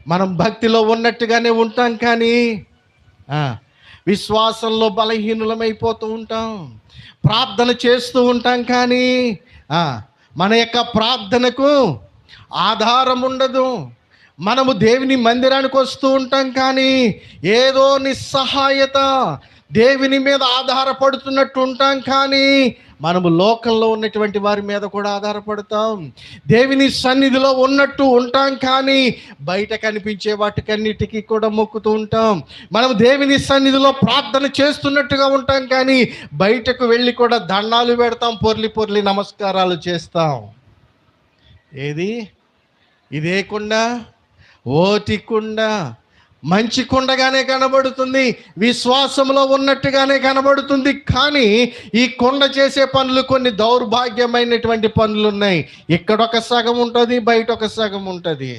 మనం భక్తిలో ఉన్నట్టుగానే ఉంటాం, కానీ విశ్వాసంలో బలహీనులమైపోతూ ఉంటాం. ప్రార్థన చేస్తూ ఉంటాం, కానీ మన యొక్క ప్రార్థనకు ఆధారం ఉండదు. మనము దేవుని మందిరానికి వస్తూ ఉంటాం, కానీ ఏదో నిస్సహాయత, దేవుని మీద ఆధారపడుతున్నట్టు ఉంటాం, కానీ మనము లోకంలో ఉన్నటువంటి వారి మీద కూడా ఆధారపడతాం. దేవుని సన్నిధిలో ఉన్నట్టు ఉంటాం, కానీ బయట కనిపించే వాటికన్నిటికీ కూడా మొక్కుతూ ఉంటాం. మనం దేవుని సన్నిధిలో ప్రార్థన చేస్తున్నట్టుగా ఉంటాం, కానీ బయటకు వెళ్ళి కూడా దండాలు పెడతాం, పొర్లి పొర్లి నమస్కారాలు చేస్తాం. ఏది? ఇదే కుండ, ఓటి కుండ, మంచి కుండగానే కనబడుతుంది, విశ్వాసంలో ఉన్నట్టుగానే కనబడుతుంది. కానీ ఈ కొండ చేసే పనులు కొన్ని దౌర్భాగ్యమైనటువంటి పనులు ఉన్నాయి. ఇక్కడొక సగం ఉంటుంది, బయట ఒక సగం ఉంటుంది.